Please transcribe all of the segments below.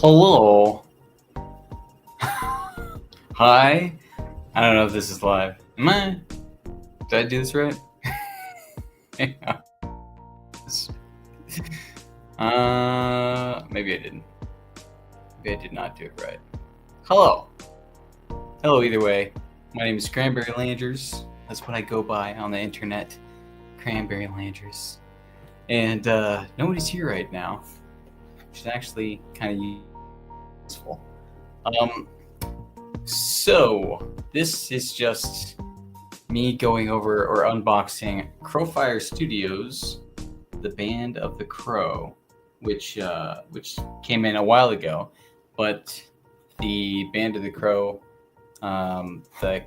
Hello. Hi. I don't know if this is live. Am I? Did I do this right? Maybe I didn't. Maybe I did not do it right. Hello. Hello, either way. My name is Cranberry Landers. That's what I go by on the internet. Cranberry Landers. And nobody's here right now, which is actually kind of useful. So this is just me going over or unboxing Crowfire Studios, the Band of the Crow, which came in a while ago, but the Band of the Crow, the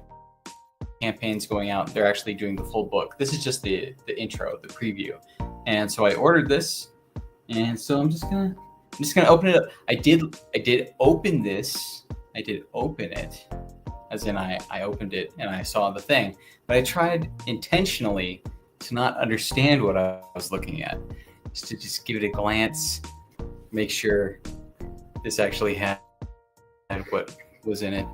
campaign's going out. They're actually doing the full book. This is just the intro, the preview, and so I ordered this, and so I'm just gonna open it up. I did open this. I did open it, as in I opened it and I saw the thing, but I tried intentionally to not understand what I was looking at, just give it a glance, make sure this actually had what was in it.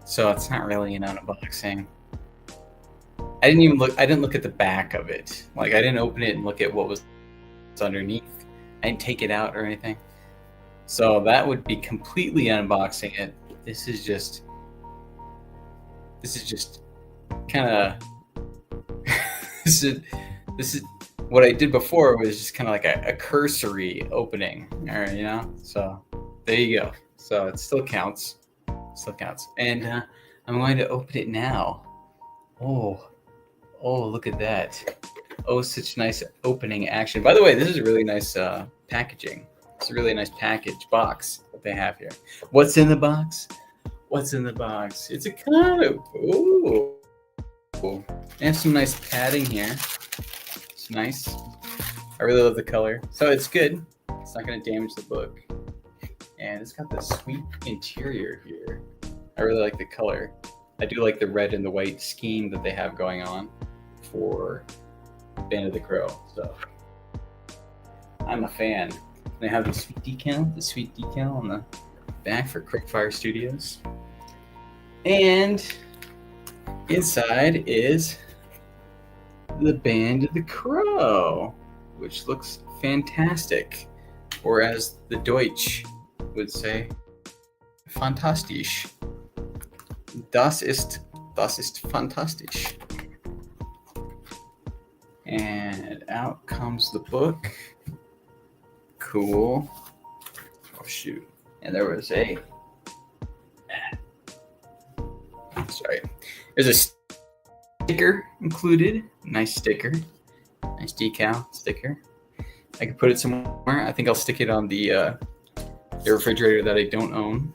So it's not really an unboxing. I didn't look at the back of it. Like, I didn't open it and look at what was underneath. I didn't take it out or anything. So that would be completely unboxing it. This is just kind of this is what I did before was just kind of like a cursory opening, or so there you go. So it still counts, and I'm going to open it now. Oh, look at that. Oh, such nice opening action. By the way, this is a really nice packaging. It's a really nice box that they have here. What's in the box? It's a comic. Ooh. They have some nice padding here. It's nice. I really love the color. So it's good. It's not going to damage the book. And it's got this sweet interior here. I really like the color. I do like the red and the white scheme that they have going on for Band of the Crow. So I'm a fan. They have the sweet decal on the back for Crowfire Studios. And inside is the Band of the Crow, which looks fantastic. Or as the Deutsch would say, fantastisch. Das ist fantastisch. And out comes the book. Cool. Oh shoot. And there was there's a sticker included. Nice sticker. Nice decal sticker. I could put it somewhere. I think I'll stick it on the refrigerator that I don't own.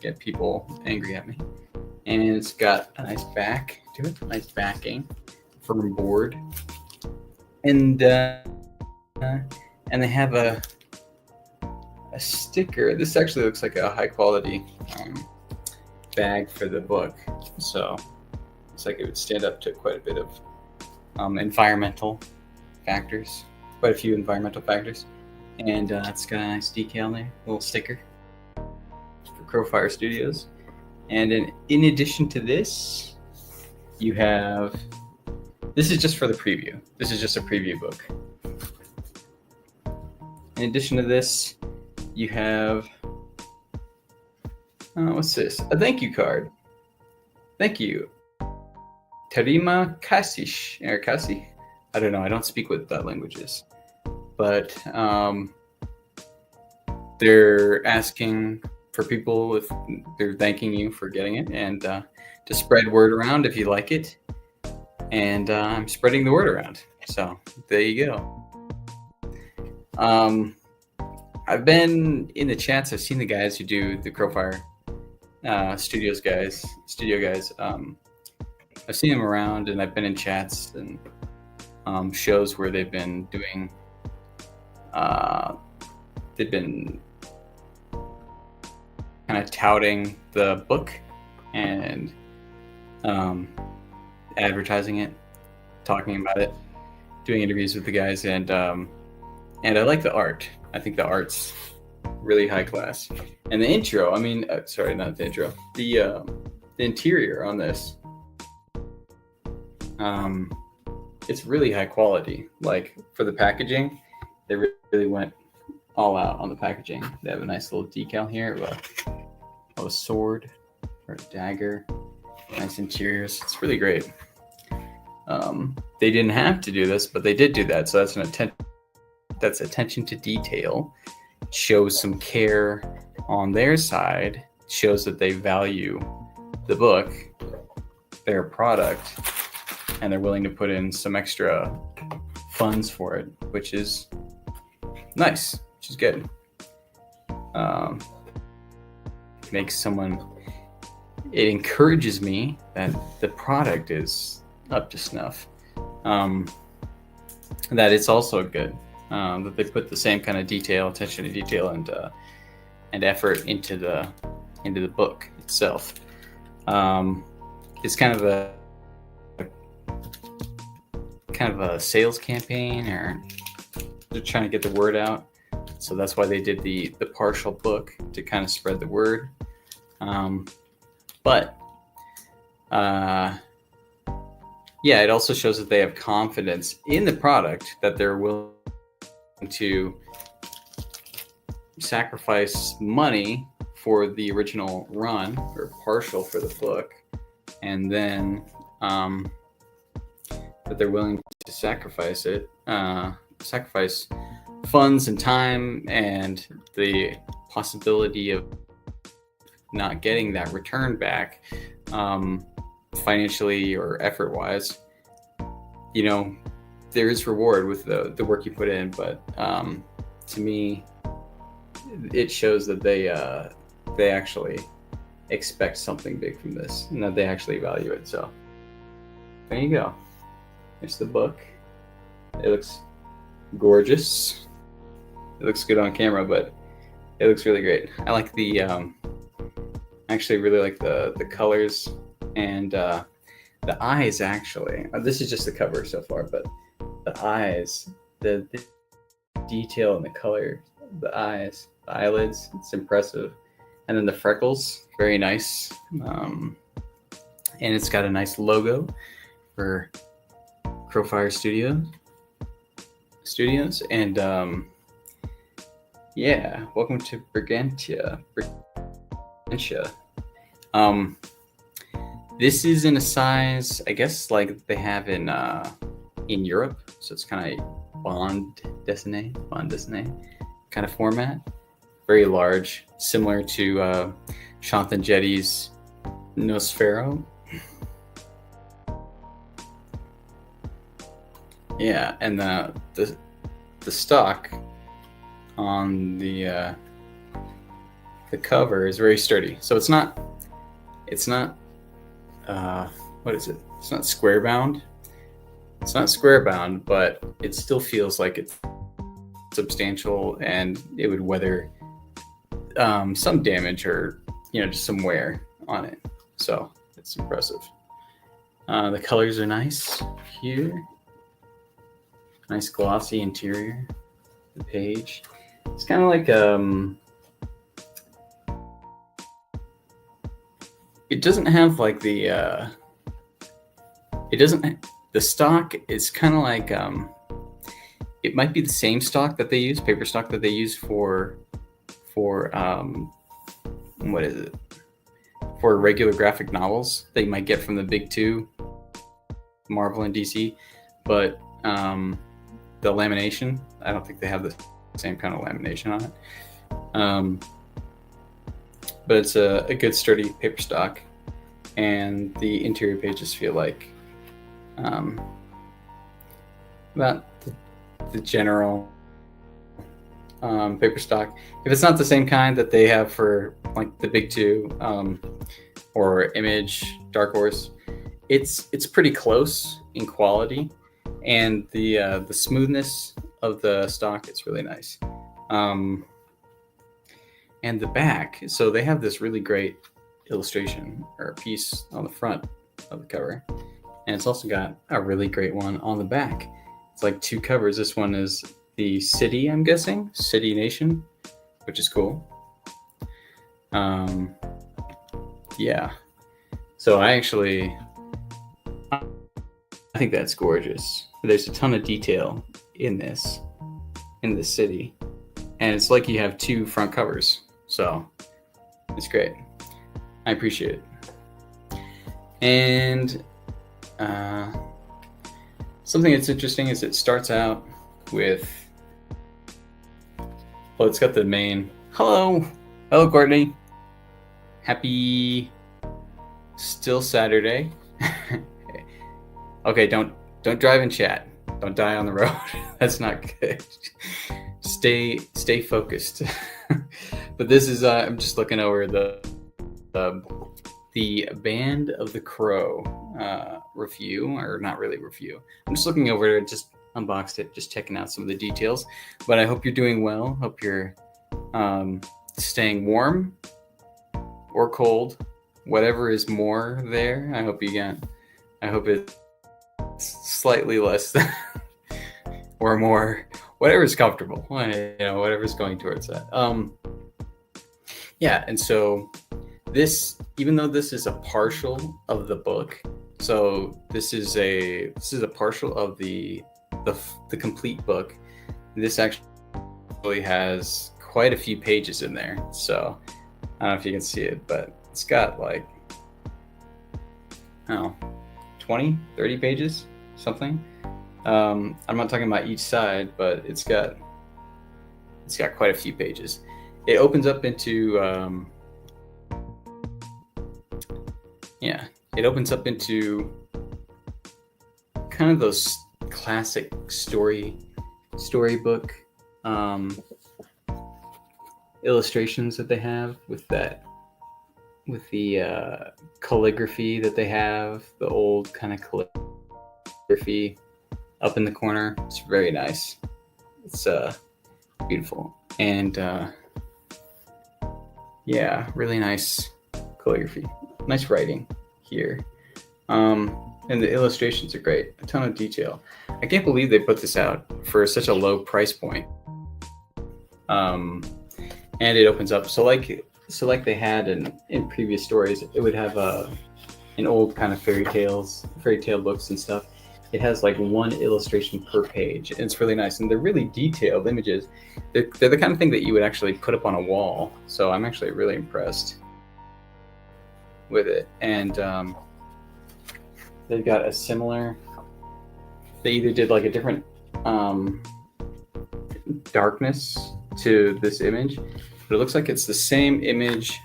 Get people angry at me. And it's got a nice back to it. Nice backing. Firm board. And they have a sticker. This actually looks like a high quality bag for the book. So it's like it would stand up to quite a bit of environmental factors. Quite a few environmental factors. And it's got a nice decal there, a little sticker for Crowfire Studios. And in addition to this, you have, this is just for the preview. This is just a preview book. In addition to this, you have, what's this? A thank you card. Thank you. Terima kasih, or kasih? I don't know. I don't speak what that language is. But they're asking for people, if they're thanking you for getting it, and to spread word around if you like it. And I'm spreading the word around. So there you go. I've been in the chats. I've seen the guys who do the Crowfire studio guys. I've seen them around, and I've been in chats and shows where they've been doing. They've been kind of touting the book and advertising it, talking about it. doing interviews with the guys, and I like the art. I think the art's really high class, and the intro. I mean, sorry, not the intro. The interior on this, it's really high quality. Like for the packaging, they really went all out on the packaging. They have a nice little decal here of a sword or a dagger. Nice interiors. It's really great. They didn't have to do this, but they did do that. So that's attention to detail. Shows some care on their side. Shows that they value the book, their product, and they're willing to put in some extra funds for it, which is nice, which is good. It encourages me that the product is up to snuff. That it's also good. That they put the same kind of attention to detail, and effort into the book itself. It's kind of a sales campaign, or they're trying to get the word out. So that's why they did the partial book, to kind of spread the word. But it also shows that they have confidence in the product, that they're willing to sacrifice money for the original run, or partial for the book, and then that they're willing to sacrifice funds and time, and the possibility of not getting that return back, financially or effort wise. There is reward with the work you put in, but to me, it shows that they actually expect something big from this, and that they actually value it. So there you go. There's the book. It looks gorgeous. It looks good on camera, but it looks really great. I like actually really like the colors, and the eyes. Actually, this is just the cover so far, but the eyes, the detail in the color, the eyes, the eyelids, it's impressive. And then the freckles, very nice. And it's got a nice logo for Crowfire Studios. And welcome to Brigantia. This is in a size, I guess, like they have in Europe. So it's kind of bande dessinée kind of format. Very large, similar to Shanthan Jetty's Nosfero. Yeah, and the stock on the cover is very sturdy. So it's not what is it? It's not square bound. It's not square bound, but it still feels like it's substantial, and it would weather some damage, or just some wear on it. So it's impressive. The colors are nice here. Nice glossy interior. The page. It's kind of like it doesn't have like the stock is kind of like it might be the same stock that they use, paper stock that they use for what is it? For regular graphic novels that you might get from the big two, Marvel and DC, but the lamination, I don't think they have the same kind of lamination on it. But it's a good sturdy paper stock, and the interior pages feel like about the general paper stock. If it's not the same kind that they have for like the big two, or Image, Dark Horse, it's pretty close in quality, and the smoothness of the stock is really nice. And the back, so they have this really great illustration or piece on the front of the cover, and it's also got a really great one on the back. It's like 2 covers. This one is the city, I'm guessing, city nation, which is cool. Yeah. So I think that's gorgeous. There's a ton of detail in this city, and it's like you have 2 front covers. So it's great. I appreciate it. And something that's interesting is it starts out with, well, it's got the main, hello, Courtney. Happy still Saturday. Okay, don't drive and chat. Don't die on the road. That's not good. Stay focused. But this is I'm just looking over the Band of the Crow review, or not really review. I'm just looking over it, just unboxed it, just checking out some of the details. But I hope you're doing well. Hope you're staying warm or cold, whatever is more there. I hope it's slightly less than or more, whatever's comfortable, whatever's going towards that. Yeah, and so this, even though this is a partial of the book, so this is a partial of the complete book. This actually has quite a few pages in there. So I don't know if you can see it, but it's got like, I don't know, 20, 30 pages, something. I'm not talking about each side, but it's got quite a few pages. It opens up into kind of those classic storybook illustrations that they have with the calligraphy that they have, the old kind of calligraphy up in the corner. It's very nice. It's beautiful, and yeah, really nice calligraphy, nice writing here, and the illustrations are great. A ton of detail. I can't believe they put this out for such a low price point. And it opens up so like they had in previous stories. It would have in old kind of fairy tale books and stuff. It has like 1 illustration per page, and it's really nice, and they're really detailed images. They're the kind of thing that you would actually put up on a wall. So I'm actually really impressed with it. And they've got a similar, they either did like a different darkness to this image, but it looks like it's the same image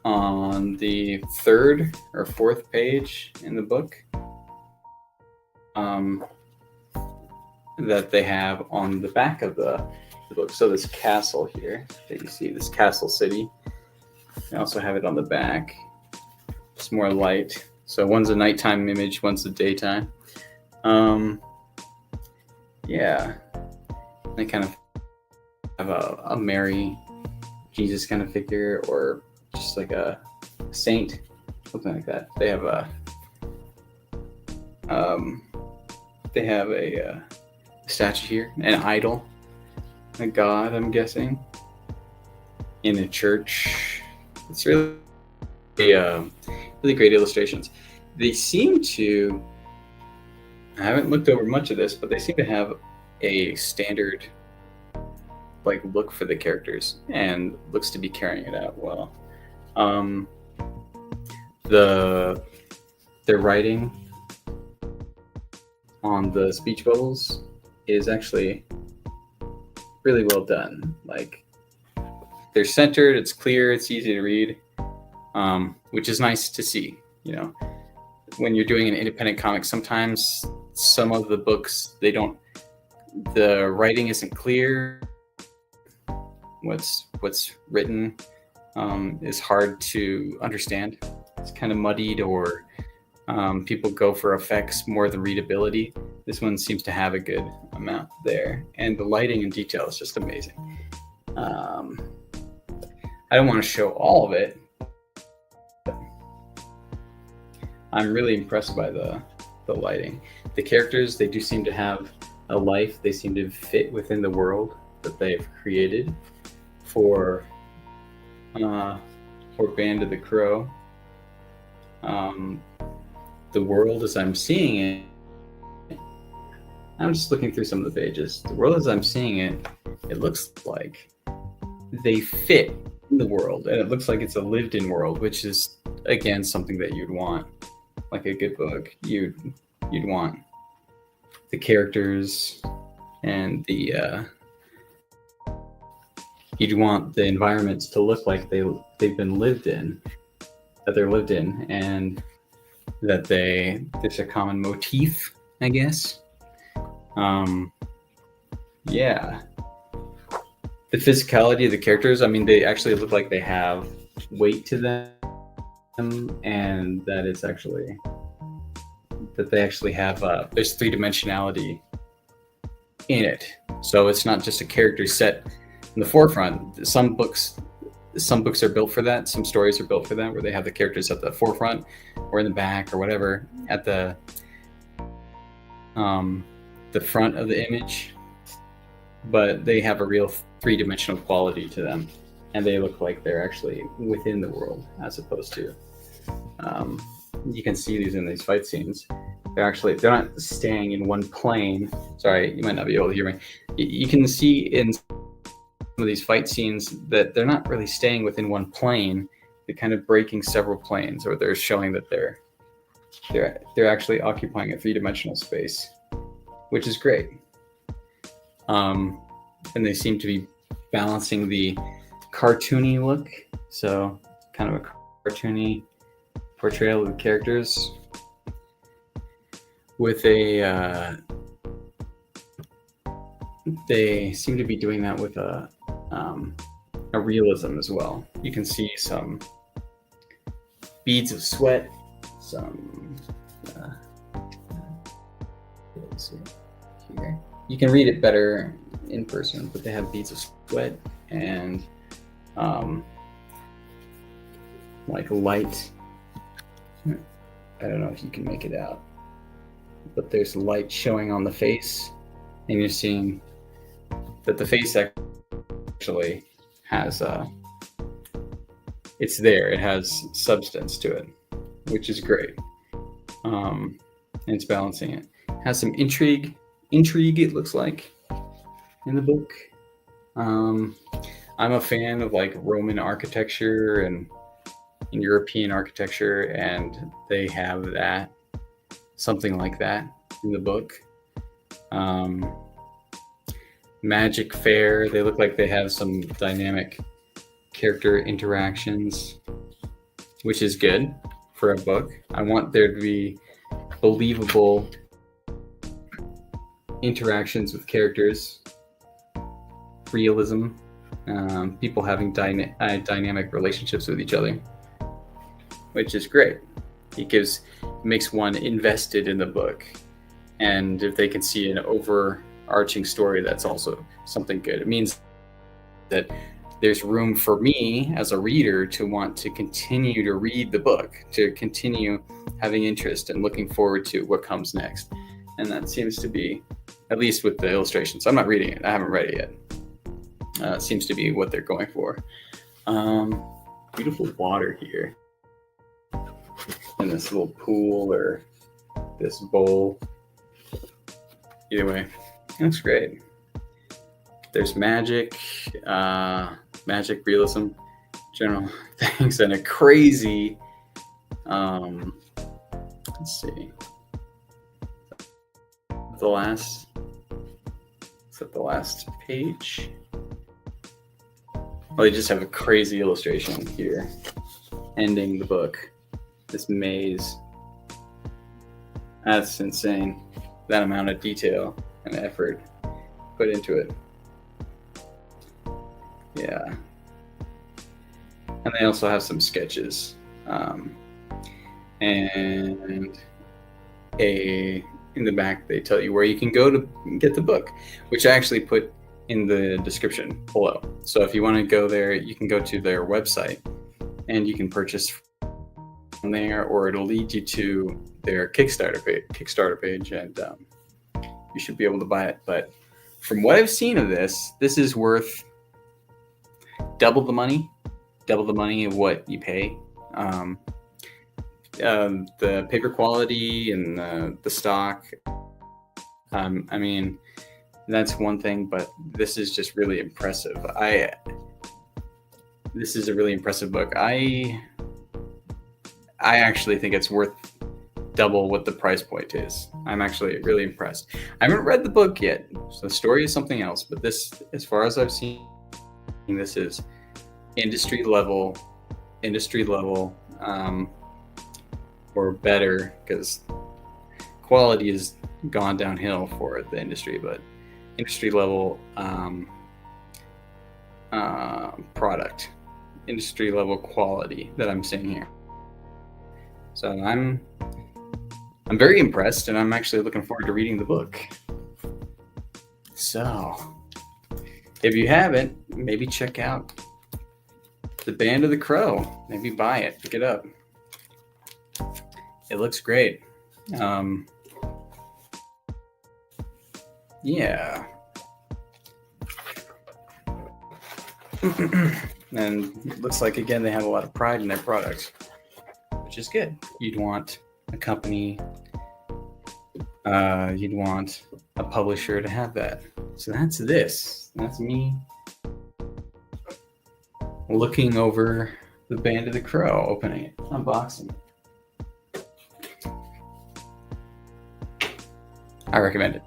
on the 3rd or 4th page in the book that they have on the back of the book. So this castle here that you see, this castle city, they also have it on the back. It's more light. So one's a nighttime image, one's a daytime. Yeah, they kind of have a Mary, Jesus kind of figure, or just like a saint, something like that. They have a statue here, an idol, a god, I'm guessing, in a church. It's really great illustrations. They seem to, I haven't looked over much of this, but they seem to have a standard like look for the characters, and looks to be carrying it out well. Their writing on the speech bubbles is actually really well done. Like, they're centered, it's clear, it's easy to read, which is nice to see. When you're doing an independent comic, sometimes some of the books, the writing isn't clear. What's written is hard to understand. It's kind of muddied, or people go for effects more than readability. This one seems to have a good amount there, and the lighting and detail is just amazing. I don't want to show all of it. I'm really impressed by the lighting. The characters, they do seem to have a life. They seem to fit within the world that they've created for uh, for Band of the Crow. Um, the world as I'm seeing it, I'm just looking through some of the pages. The world as I'm seeing it, it looks like they fit in the world, and it looks like it's a lived-in world, which is again something that you'd want, like a good book. You'd want the characters and you'd want the environments to look like they've been lived in, that they're lived in, and that there's a common motif, I guess. Yeah. The physicality of the characters, I mean, they actually look like they have weight to them, and that it's actually that they actually have there's three-dimensionality in it. So it's not just a character set in the forefront. Some books are built for that. Some stories are built for that, where they have the characters at the forefront or in the back or whatever at the front of the image, but they have a real three-dimensional quality to them, and they look like they're actually within the world, as opposed to you can see these in these fight scenes. They're not staying in one plane. Sorry, you might not be able to hear me. You can see in some of these fight scenes that they're not really staying within one plane. They're kind of breaking several planes, or they're showing that they're actually occupying a three-dimensional space, which is great. And they seem to be balancing the cartoony look, so kind of a cartoony portrayal of the characters with they seem to be doing that with a realism as well. You can see some beads of sweat, some let's see here. You can read it better in person, but they have beads of sweat and like light. I don't know if you can make it out, but there's light showing on the face, and you're seeing that the face actually has it's there. It has substance to it, which is great. And it's balancing it. Has some intrigue, it looks like, in the book. I'm a fan of like Roman architecture and European architecture, and they have that, something like that in the book. Magic Fair, they look like they have some dynamic character interactions, which is good for a book. I want there to be believable interactions with characters, realism, people having dynamic relationships with each other, which is great. It makes one invested in the book, and if they can see an overarching story, that's also something good. It means that there's room for me as a reader to want to continue to read the book, to continue having interest and looking forward to what comes next. And that seems to be, at least with the illustrations, I'm not reading it, I haven't read it yet. It seems to be what they're going for. Beautiful water here in this little pool or this bowl. Either way, it looks great. There's magic realism, general things, and a crazy, let's see, is that the last page? Well, they just have a crazy illustration here, ending the book. This maze. That's insane. That amount of detail and effort put into it. Yeah. And they also have some sketches. And in the back, they tell you where you can go to get the book, which I actually put in the description below. So if you want to go there, you can go to their website and you can purchase from there, or it'll lead you to their Kickstarter page, and you should be able to buy it. But from what I've seen of this is worth double the money of what you pay. The paper quality and the stock. I mean, that's one thing, but this is just really impressive. This is a really impressive book. I actually think it's worth double what the price point is. I'm actually really impressed. I haven't read the book yet, so the story is something else. But this, as far as I've seen, this is industry level, or better, because quality has gone downhill for the industry, but industry level product, industry level quality that I'm seeing here. So I'm very impressed, and I'm actually looking forward to reading the book. So if you haven't, maybe check out The Band of the Crow. Maybe buy it, pick it up. It looks great. Yeah. And it looks like, again, they have a lot of pride in their products, which is good. You'd want a company, you'd want a publisher to have that. So that's this. That's me looking over The Band of the Crow, opening it, unboxing it. I recommend it.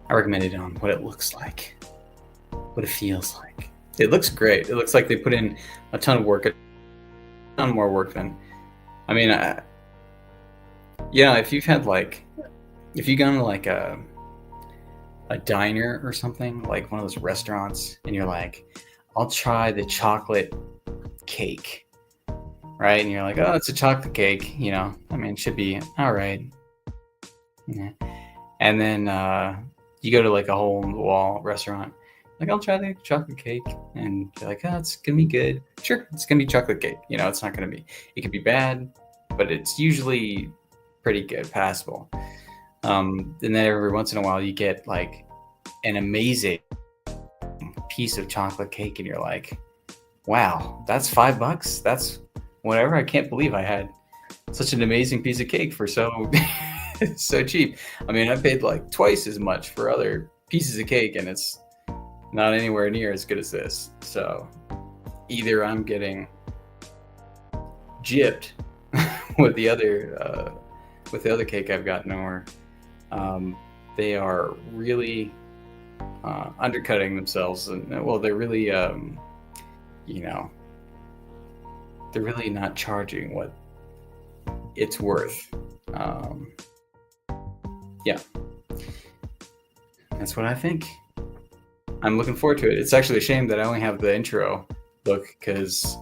I recommend it on what it looks like, what it feels like. It looks great. It looks like they put in a ton of work, a ton more work than, I mean, if you've had if you've gone to like a diner or something, like one of those restaurants, and you're like, I'll try the chocolate cake, right? And you're like, oh, it's a chocolate cake, I mean, it should be all right. Yeah. And then you go to like a hole-in-the-wall restaurant, like, I'll try the chocolate cake, and you're like, oh, it's gonna be good. Sure, it's gonna be chocolate cake. It's not gonna be, it could be bad, but it's usually pretty good, passable. And then every once in a while you get like an amazing piece of chocolate cake, and you're like, wow, that's $5. That's whatever. I can't believe I had such an amazing piece of cake for so cheap. I mean, I paid like twice as much for other pieces of cake, and it's not anywhere near as good as this. So either I'm getting gypped with the other cake I've gotten, or they are really undercutting themselves, and they're really they're really not charging what it's worth. Yeah, that's what I think. I'm looking forward to it. It's actually a shame that I only have the intro book, because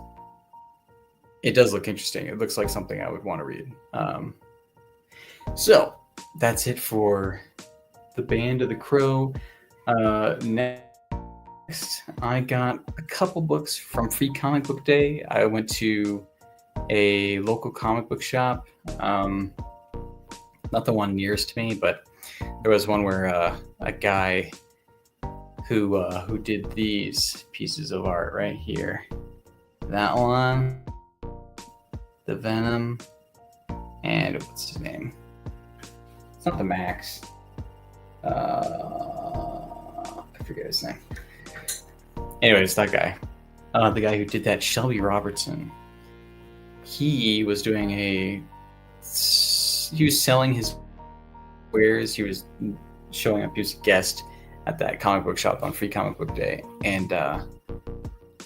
it does look interesting. It looks like something I would want to read. So that's it for The Band of the Crow. Next, I got a couple books from Free Comic Book Day. I went to a local comic book shop, not the one nearest to me, but there was one where a guy who did these pieces of art right here. That one, the Venom, and what's his name? It's not the Max. I forget his name. Anyways, that guy. The guy who did that, Shelby Robertson. He was doing he was selling his wares. He was showing up. He was a guest at that comic book shop on Free Comic Book Day. And I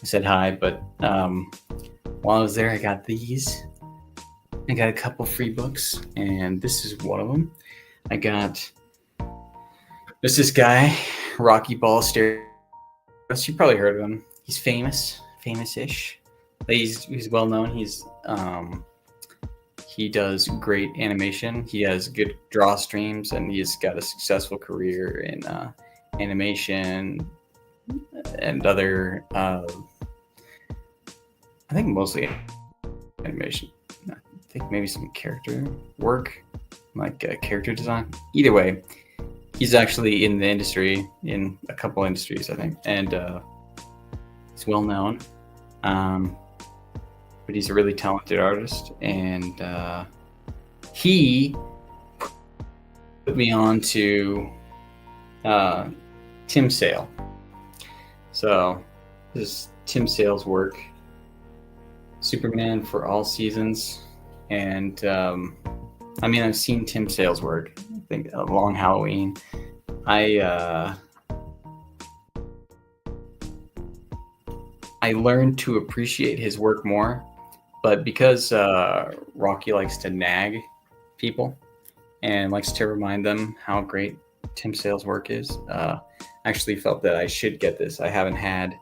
said hi, but while I was there, I got these. I got a couple free books, and this is one of them. I got this guy, Rocky Ballesteros. You probably heard of him. He's famous-ish. He's well known. He does great animation. He has good draw streams, and he's got a successful career in animation and other. I think mostly animation. I think maybe some character work, like character design. Either way, he's actually in the industry, in a couple industries, I think, and he's well known. But he's a really talented artist, and he put me on to Tim Sale. So this is Tim Sale's work, Superman for All Seasons, and I mean, I've seen Tim Sale's work. I think Long Halloween. I learned to appreciate his work more, but because Rocky likes to nag people and likes to remind them how great Tim Sale's work is, I actually felt that I should get this. I haven't had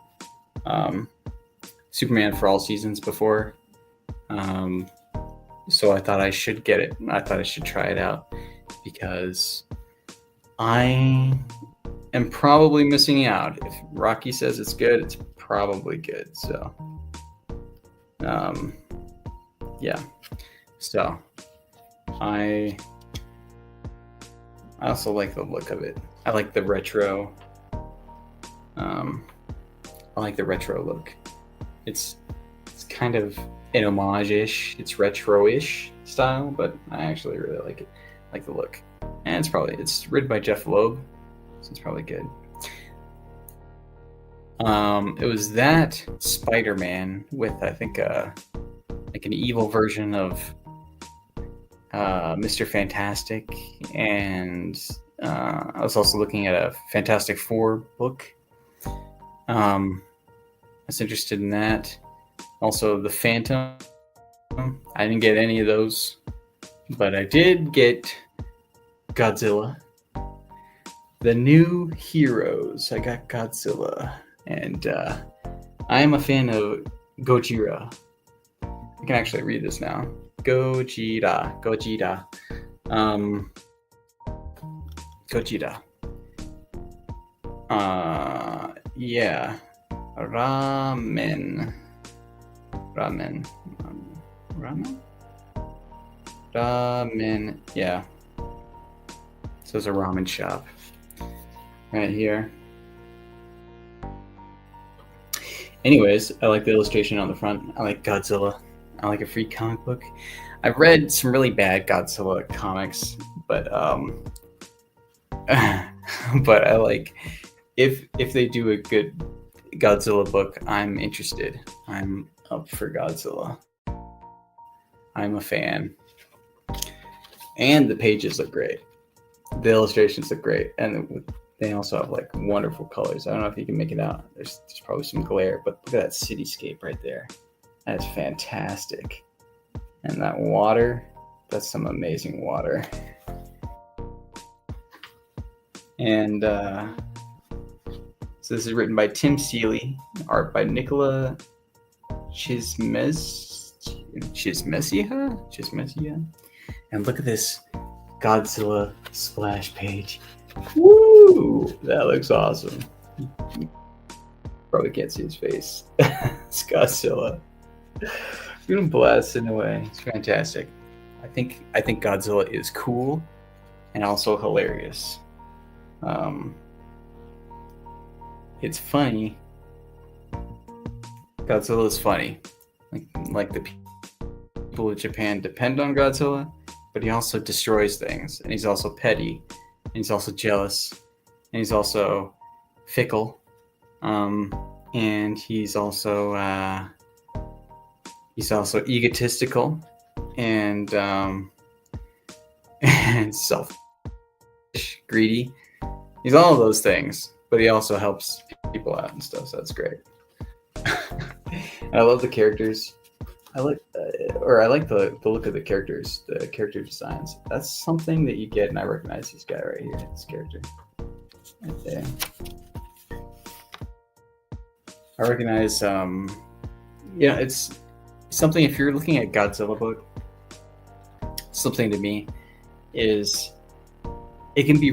Superman for All Seasons before, so I thought I should get it. I thought I should try it out because I am probably missing out. If Rocky says it's good, it's probably good. So yeah, so I also like the look of it. I like the retro I like the retro look. It's kind of an homage-ish, it's retro-ish style, but I actually really like it. I like the look. And it's written by Jeff Loeb, so it's probably good. It was that Spider-Man with, I think, like an evil version of Mr. Fantastic, and I was also looking at a Fantastic Four book. I was interested in that. Also, the Phantom. I didn't get any of those, but I did get Godzilla. The New Heroes. I got Godzilla, and I am a fan of Gojira. I can actually read this now. Gojira. Gojira. Yeah. Ramen. Yeah. So it's a ramen shop right here. Anyways, I like the illustration on the front. I like Godzilla. I like a free comic book. I've read some really bad Godzilla comics, but but I like if they do a good Godzilla book, I'm interested. I'm up for Godzilla. I'm a fan. And the pages look great. The illustrations look great, and they also have like wonderful colors. I don't know if you can make it out. There's probably some glare, but look at that cityscape right there. That is fantastic. And that water, that's some amazing water. And so this is written by Tim Seeley, art by Nicola Chismesia. And look at this Godzilla splash page. Woo! That looks awesome. Probably can't see his face. It's Godzilla. Being blasted away. It's fantastic. I think Godzilla is cool and also hilarious. It's funny. Godzilla is funny. Like the people of Japan depend on Godzilla, but he also destroys things, and he's also petty, and he's also jealous, and he's also fickle, and he's also egotistical, and and selfish, greedy. He's all of those things, but he also helps people out and stuff. So that's great. I love the characters. I like the look of the characters, the character designs. That's something that you get, and I recognize this guy right here, this character, right there. I recognize, it's something. If you're looking at Godzilla book, something to me is it can be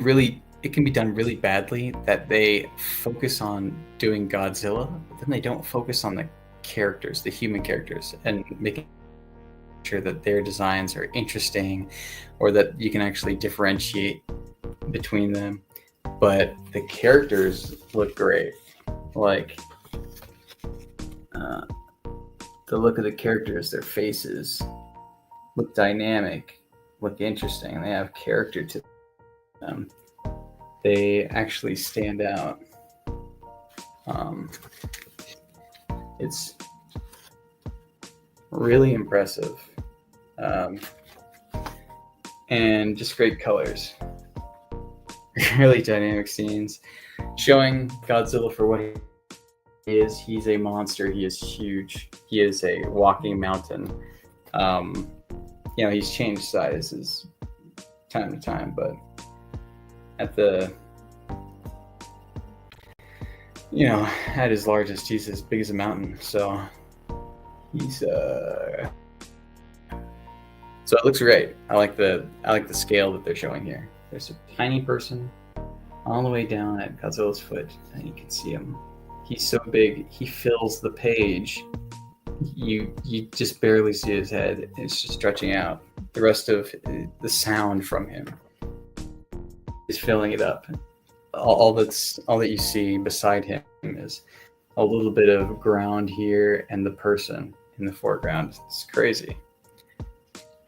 done really badly that they focus on doing Godzilla, but then they don't focus on the characters, the human characters, and making sure that their designs are interesting or that you can actually differentiate between them. But the characters look great. Like, the look of the characters, their faces look dynamic, look interesting. They have character to them. They actually stand out. It's really impressive. And just great colors. Really dynamic scenes showing Godzilla for what he is. He's a monster. He is huge. He is a walking mountain. He's changed sizes time to time, but at his largest, he's as big as a mountain. So he's so it looks great. I like the scale that they're showing here. There's a tiny person all the way down at Godzilla's foot, and you can see him. He's so big, he fills the page. You just barely see his head. It's just stretching out. The rest of the sound from him is filling it up. All that you see beside him is a little bit of ground here and the person in the foreground. It's crazy.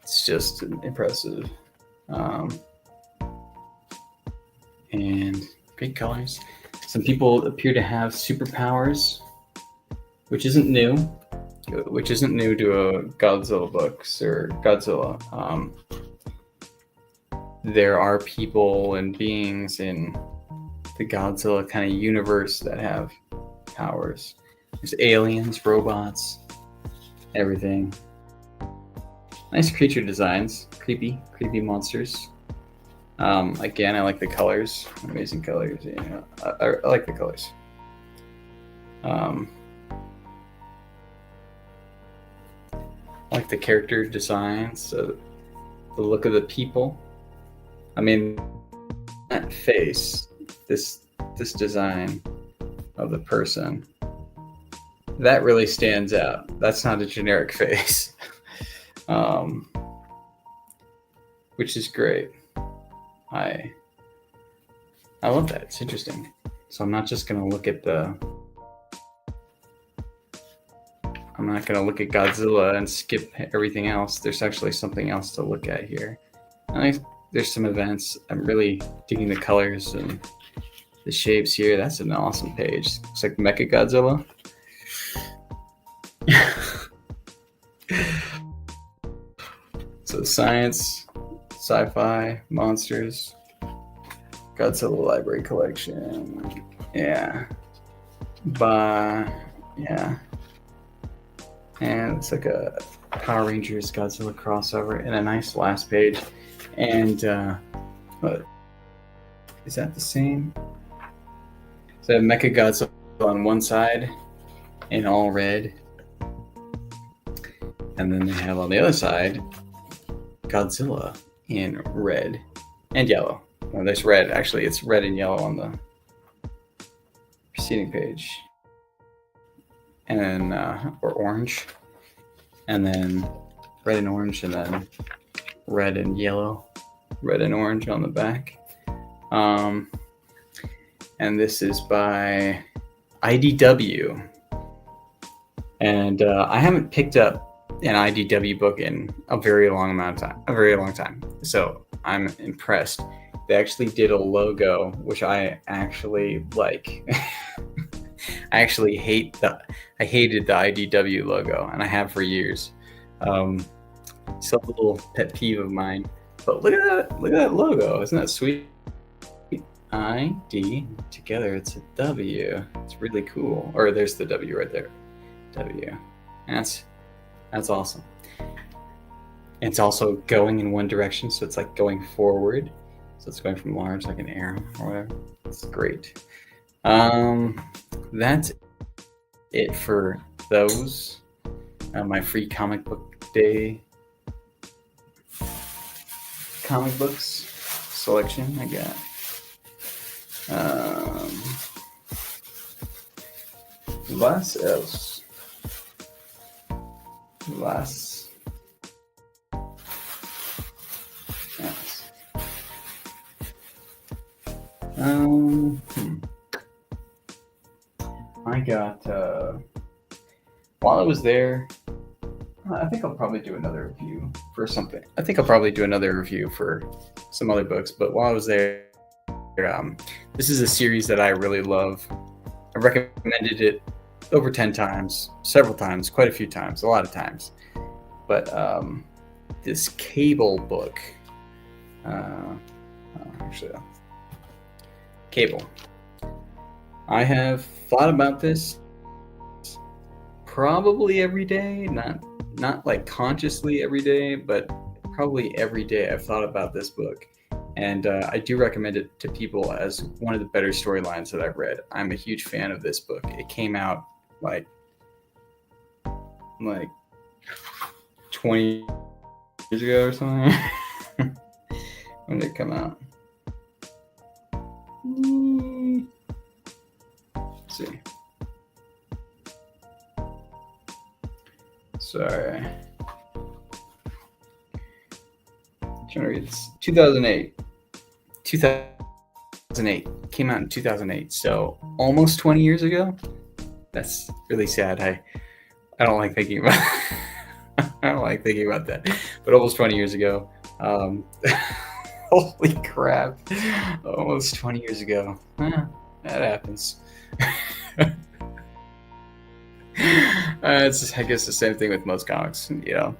It's just impressive. And great colors. Some people appear to have superpowers, which isn't new to a Godzilla books or Godzilla. There are people and beings in the Godzilla kind of universe that have powers. There's aliens, robots, everything. Nice creature designs, creepy monsters. Again, I like the colors, amazing colors. I like the colors. I like the character designs, the look of the people. I mean, that face, this design of the person, that really stands out. That's not a generic face, which is great. I love that. It's interesting. So I'm not just going to look at Godzilla and skip everything else. There's actually something else to look at here. There's some events. I'm really digging the colors and the shapes here. That's an awesome page. Looks like Mecha Godzilla. So science, sci-fi, monsters, Godzilla Library Collection. Yeah. And it's like a Power Rangers Godzilla crossover and a nice last page. And what is that the same? So Mecha Godzilla on one side in all red. And then they have on the other side Godzilla in red and yellow. Well, there's red. Actually, it's red and yellow on the preceding page. And then, or orange. And then red and orange, and then red and yellow. Red and orange on the back. And this is by IDW. And I haven't picked up an IDW book in a very long time. So I'm impressed. They actually did a logo, which I actually like. I actually hated the IDW logo, and I have for years. It's a little pet peeve of mine. But look at that logo. Isn't that sweet? ID together, it's a W. It's really cool. Or there's the W right there. W. That's awesome. And it's also going in one direction, so it's like going forward. So it's going from large, like an arrow or whatever. It's great. That's it for those. My free comic book day comic books selection I got. What else? Hmm. I got while I was there. I think I'll probably do another review for something. I think I'll probably do another review for some other books. But while I was there, this is a series that I really love. I recommended it over 10 times, several times, quite a few times, a lot of times. But this Cable book, Cable. I have thought about this probably every day, not like consciously every day, but probably every day I've thought about this book. And I do recommend it to people as one of the better storylines that I've read. I'm a huge fan of this book. It came out like 20 years ago or something. When did it come out? Let's see. Sorry. I'm trying to read this. 2008. 2008. Came out in 2008. So almost 20 years ago. That's really sad. I don't like thinking about I don't like thinking about that. But almost 20 years ago. Holy crap. Almost 20 years ago. That happens. It's, I guess, the same thing with most comics. You know,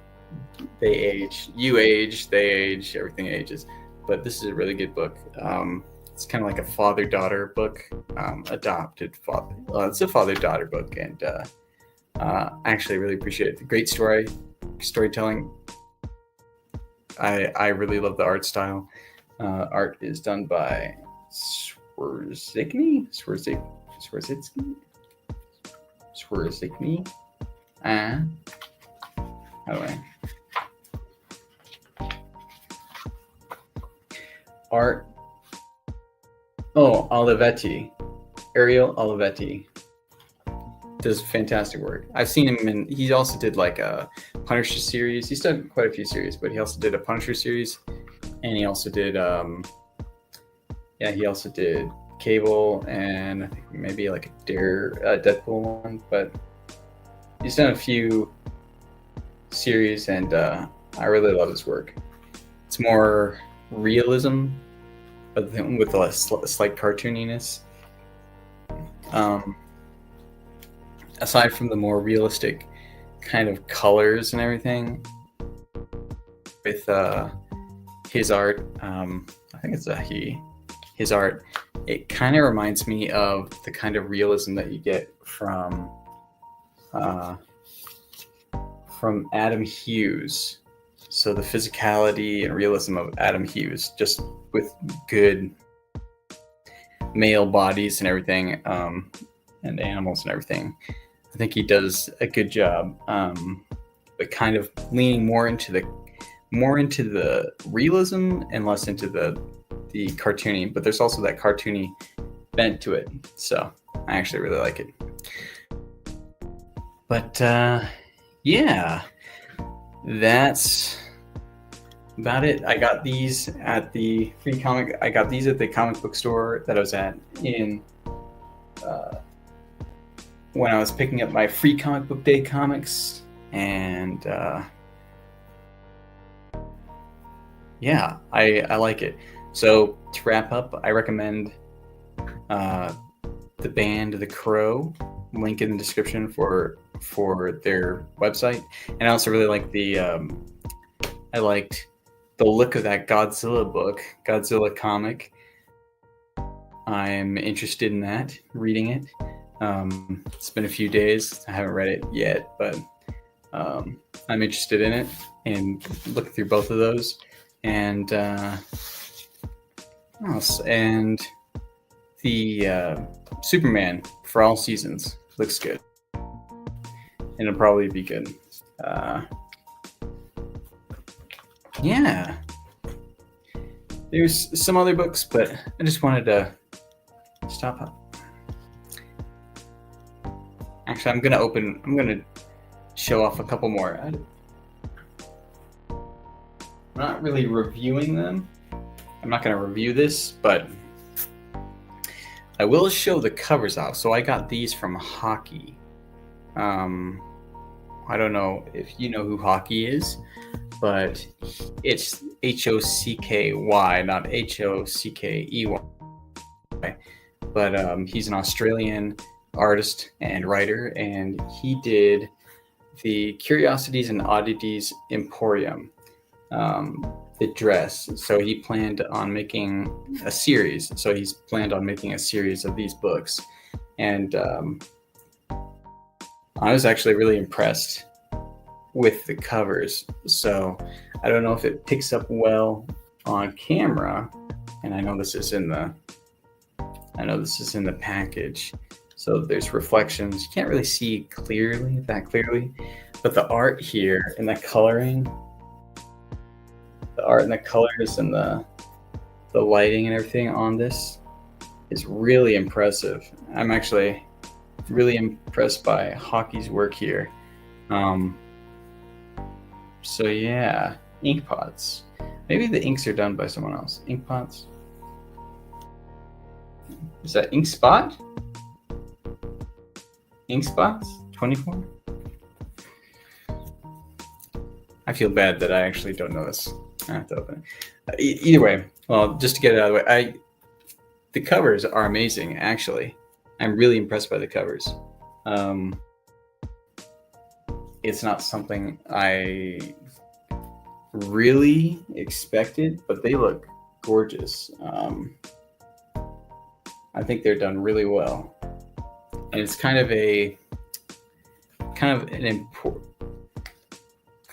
they age. You age. They age. Everything ages. But this is a really good book. It's kind of like a father-daughter book. Adopted father. Well, it's a father-daughter book, and I actually really appreciate it. The great storytelling. I really love the art style. Art is done by Swarzicki. How do I? Art. Oh, Olivetti. Ariel Olivetti does fantastic work. I've seen him in. He also did like a Punisher series. He's done quite a few series, but he also did a Punisher series, and he also did. He also did Cable, and I think maybe like a Deadpool one. But he's done a few series, and I really love his work. It's more realism, but then with a slight cartooniness. Aside from the more realistic kind of colors and everything, with his art, I think it's a he. His art, it kind of reminds me of the kind of realism that you get from Adam Hughes. So the physicality and realism of Adam Hughes, just with good male bodies and everything, and animals and everything. I think he does a good job, but kind of leaning more into the realism and less into the cartoony. But there's also that cartoony bent to it, so I actually really like it. But yeah, that's about it. I got these at the I got these at the comic book store that I was at in when I was picking up my free comic book day comics, and yeah, I like it. So to wrap up, I recommend the band The Crow. Link in the description for their website, and I also really like I liked the look of that Godzilla comic. I'm interested in that, reading it. It's been a few days. I haven't read it yet, but I'm interested in it and looking through both of those. And and the Superman for All Seasons looks good, and it'll probably be good. Yeah, there's some other books, but I just wanted to stop up. Actually, I'm gonna show off a couple more. I'm not really reviewing them. I'm not gonna review this, but I will show the covers off. So I got these from Hockey. I don't know if you know who Hockey is, but it's Hocky, not Hockey. But he's an Australian artist and writer, and he did the Curiosities and Oddities Emporium, the dress. So he planned on making a series. So he's planned on making a series of these books, and I was actually really impressed with the covers. So I don't know if it picks up well on camera, and I know this is in the package. So there's reflections. You can't really see that clearly, but the art here and the coloring, the art and the colors and the lighting and everything on this is really impressive. I'm actually really impressed by Hockey's work here. So yeah, ink pots. Maybe the inks are done by someone else. Ink pots. Is that Ink Spot? Ink Spots 24? I feel bad that I actually don't know this. I have to open it. Either way, well, just to get it out of the way, the covers are amazing, actually. I'm really impressed by the covers. It's not something I really expected, but they look gorgeous. I think they're done really well, and it's kind of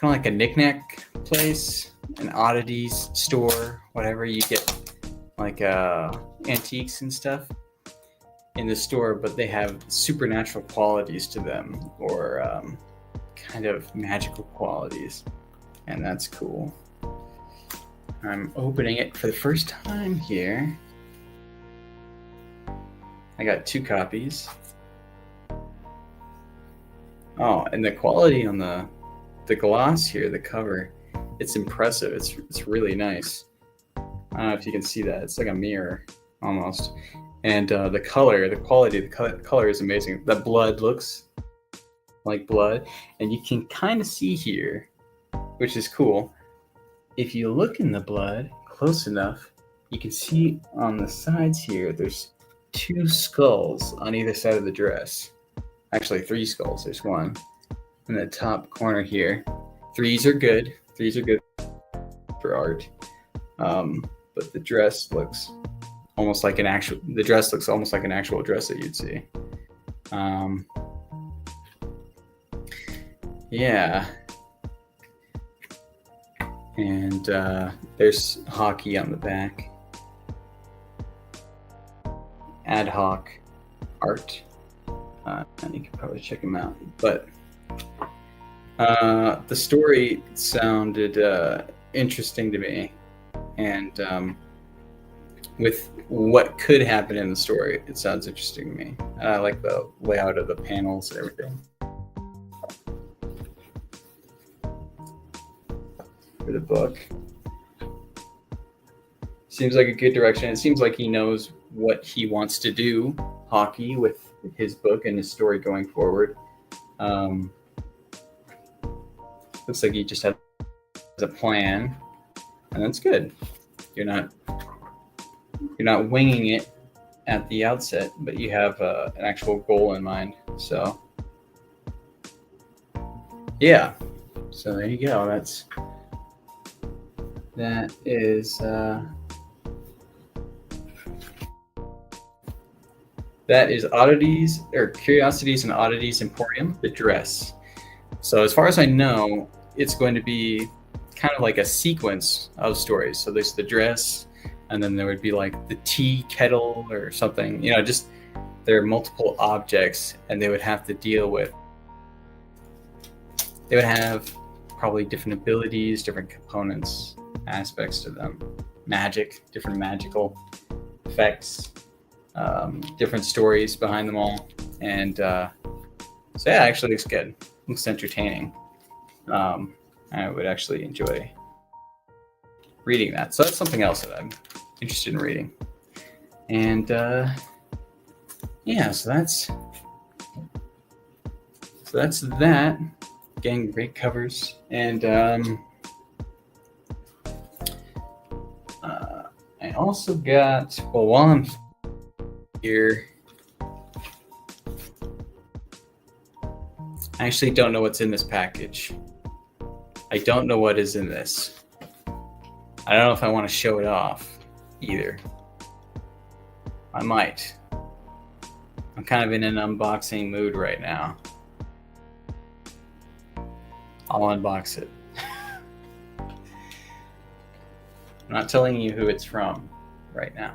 like a knick-knack place, an oddities store, whatever. You get like antiques and stuff in the store, but they have supernatural qualities to them, or kind of magical qualities, and that's cool. I'm opening it for the first time here. I got 2 copies. Oh, and the quality on the gloss here, the cover, it's impressive. It's really nice. I don't know if you can see that. It's like a mirror almost. And the color, the quality of the color is amazing. The blood looks like blood, and you can kind of see here, which is cool. If you look in the blood close enough, you can see on the sides here, there's 2 skulls on either side of the dress. Actually, 3 skulls. There's one in the top corner here. 3s are good. 3s are good for art. But the dress looks almost like an actual. The dress looks almost like an actual dress that you'd see. Yeah. And there's Hockey on the back. Ad hoc art. And you can probably check him out. But the story sounded interesting to me. And with what could happen in the story, it sounds interesting to me. And I like the layout of the panels and everything. For the book. Seems like a good direction. It seems like he knows what he wants to do, Hockey, with his book and his story going forward. Looks like he just has a plan, and that's good. You're not winging it at the outset, but you have an actual goal in mind. So yeah, so there you go. That is Oddities, or Curiosities and Oddities Emporium, the dress. So as far as I know, it's going to be kind of like a sequence of stories. So there's the dress, and then there would be like the tea kettle or something. Just there are multiple objects, and they would have to deal with. They would have probably different abilities, different components, aspects to them, different magical effects. Different stories behind them all, and so yeah, it actually looks good. Looks entertaining. I would actually enjoy reading that. So that's something else that I'm interested in reading. And yeah, so that's that. Again, great covers. And I also got, well, while I'm here, I actually don't know what's in this package. I don't know what is in this. I don't know if I want to show it off either. I might. I'm kind of in an unboxing mood right now. I'll unbox it. I'm not telling you who it's from right now.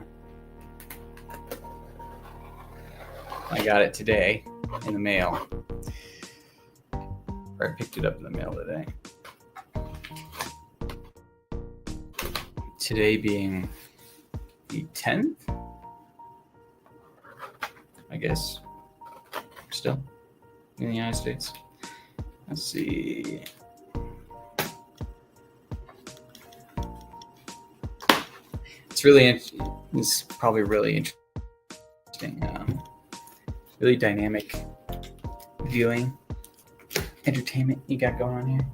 I got it today in the mail. Or I picked it up in the mail today. Today being the 10th, I guess, still in the United States. Let's see. It's probably really interesting. Really dynamic viewing entertainment you got going on here.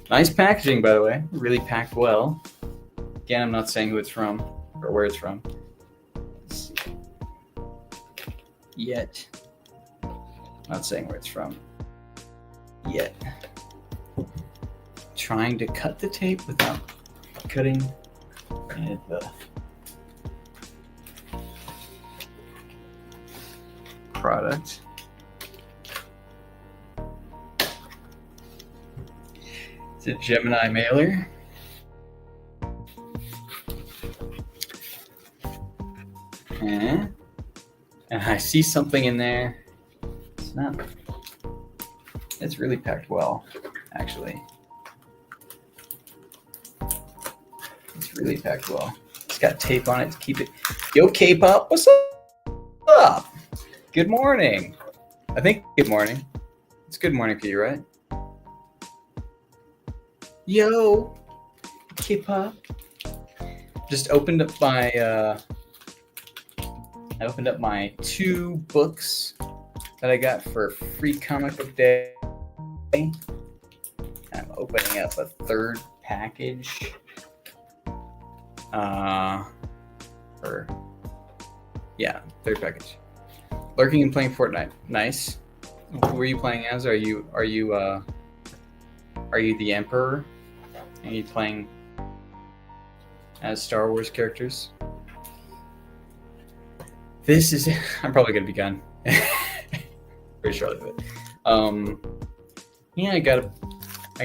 Nice packaging, by the way. Really packed well. Again, I'm not saying who it's from or where it's from. Let's see. Yet. Not saying where it's from. Yet. Trying to cut the tape without cutting the product. It's a Gemini mailer. And I see something in there. It's really packed well, actually. It's really packed well. It's got tape on it to keep it. Yo, K-pop, what's up? Good morning. I think good morning. It's good morning for you, right? Yo, K-pop. Just opened up my I opened up my 2 books that I got for free comic book day. I'm opening up a 3rd package. Third package. Lurking and playing Fortnite. Nice. Who are you playing as? Are you the Emperor? Are you playing as Star Wars characters? This is. I'm probably gonna be gone. Pretty sure of it. Yeah, I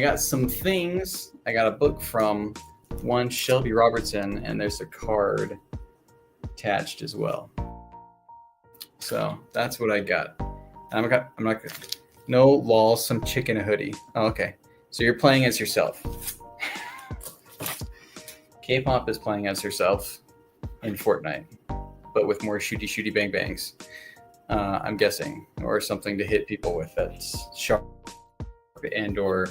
got some things. I got a book from one Shelby Robertson, and there's a card attached as well. So that's what I got. I'm not gonna. No lol, some chick in a hoodie. Oh, okay. So you're playing as yourself. K-pop is playing as herself in Fortnite, but with more shooty bang bangs. I'm guessing, or something to hit people with that's sharp and or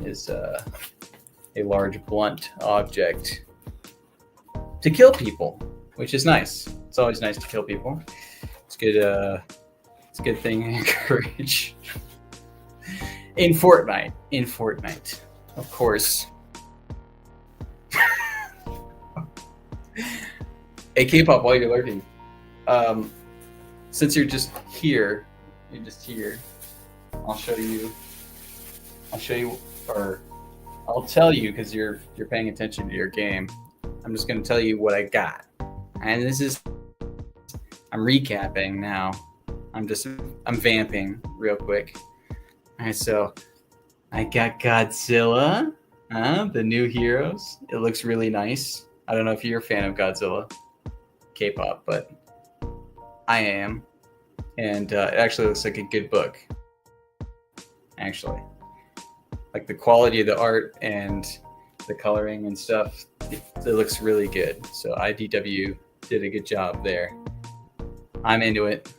is a large blunt object to kill people, which is nice. It's always nice to kill people. It's good. It's a good thing to encourage in Fortnite, of course. Hey, K-pop, while you're lurking, since you're just here, I'll show you, or I'll tell you because you're paying attention to your game. I'm just going to tell you what I got, and I'm recapping now. I'm vamping real quick. All right, so I got Godzilla, the new heroes. It looks really nice. I don't know if you're a fan of Godzilla, K-pop, but I am, and it actually looks like a good book. Actually, like the quality of the art and the coloring and stuff, it looks really good. So IDW did a good job there. I'm into it.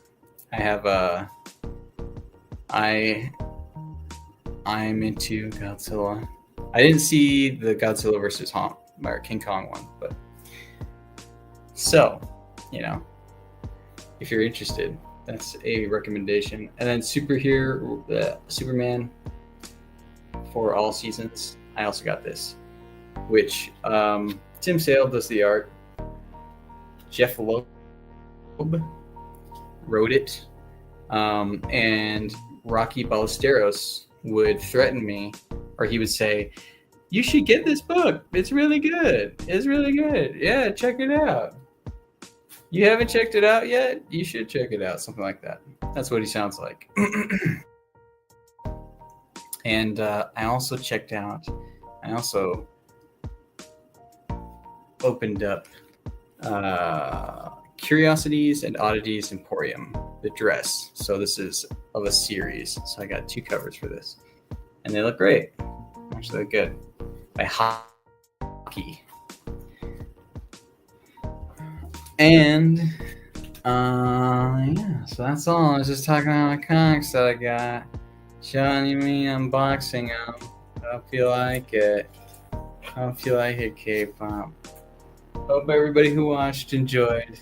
I have I'm into Godzilla. I didn't see the Godzilla versus King Kong one, but so, if you're interested. That's a recommendation. And then Superman for all seasons. I also got this, which Tim Sale does the art. Jeff Loeb wrote it, and Rocky Ballesteros would threaten me, or he would say, "You should get this book. It's really good. It's really good. Yeah, check it out. You haven't checked it out yet? You should check it out." Something like that. That's what he sounds like. And I also opened up Curiosities and Oddities Emporium, the dress. So this is of a series. So I got 2 covers for this, and they look great. Actually, look good. By Hockey. And yeah, so that's all. I was just talking about my comics that I got. Showing you me unboxing them. I don't feel like it. K-pop. Hope everybody who watched enjoyed.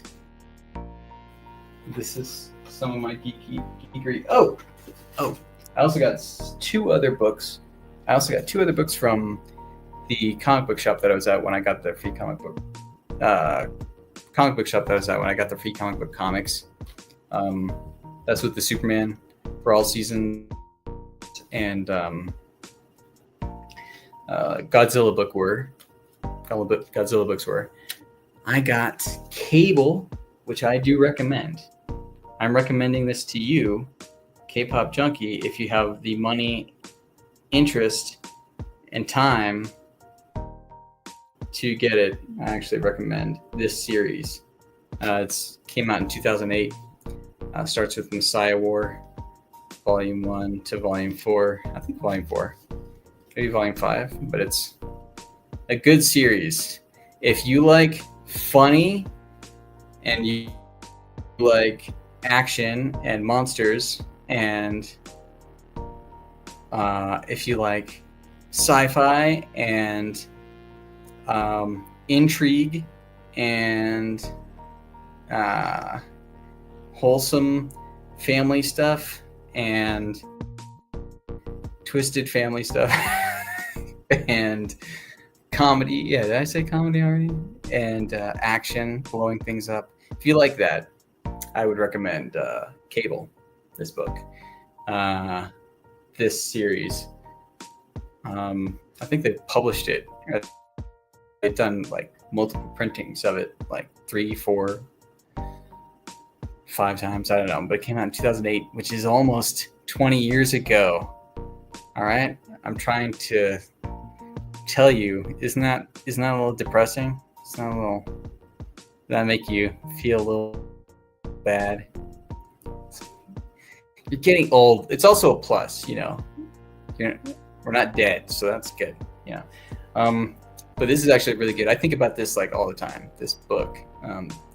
This is some of my geekery. Oh, I also got 2 other books. From the comic book shop that I was at when I got the free comic book. Comic book shop that I was at when I got the free comic book comics. That's what the Superman for all seasons and Godzilla books were. I got Cable, which I do recommend. I'm recommending this to you, K-pop junkie, if you have the money, interest, and time to get it. I actually recommend this series. It came out in 2008. Starts with Messiah War, Volume 1 to Volume 4. I think Volume 4. Maybe Volume 5. But it's a good series. If you like funny and you like action and monsters, and if you like sci-fi and intrigue and wholesome family stuff and twisted family stuff and comedy. Yeah, did I say comedy already? And action, blowing things up. If you like that, I would recommend Cable, this book, this series. I think they published it. They've done like multiple printings of it, like 3, 4, 5 times. I don't know, but it came out in 2008, which is almost 20 years ago. All right, I'm trying to tell you, isn't that a little depressing? Does that make you feel a little bad? You're getting old. It's also a plus, we're not dead, so that's good. But this is actually really good. I think about this like all the time, this book,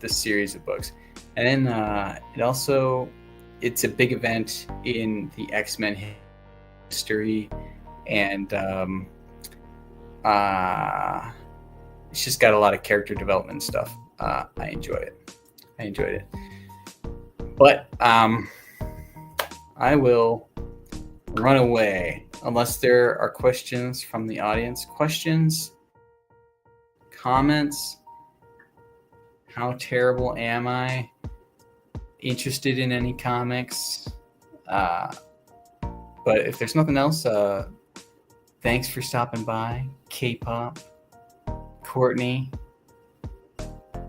this series of books. And then it's a big event in the X-Men history, and it's just got a lot of character development stuff. I enjoyed it. But I will run away unless there are questions from the audience. Questions, comments. How terrible am I? Interested in any comics? But if there's nothing else, thanks for stopping by. K-pop, Courtney,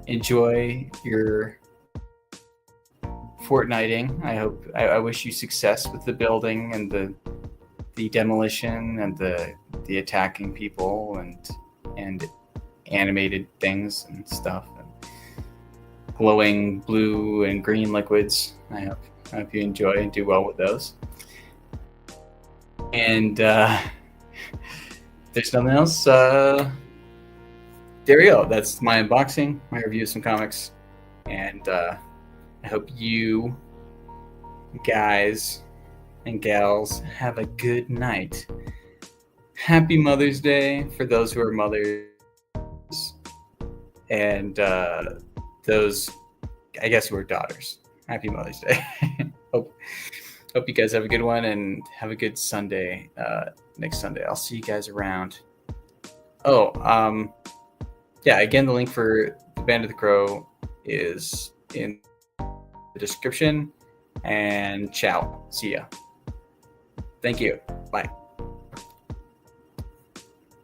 enjoy your fortnighting. I wish you success with the building and the demolition and the attacking people and animated things and stuff, and glowing blue and green liquids. I hope you enjoy and do well with those. And if there's nothing else, there we go. That's my unboxing, my review of some comics, and I hope you guys and gals have a good night. Happy Mother's Day for those who are mothers, and those, I guess, who are daughters. Happy Mother's Day. hope you guys have a good one and have a good Sunday. Next Sunday, I'll see you guys around. Oh, yeah. Again, the link for the Band of the Crow is in the description. And ciao. See ya. Thank you. Bye.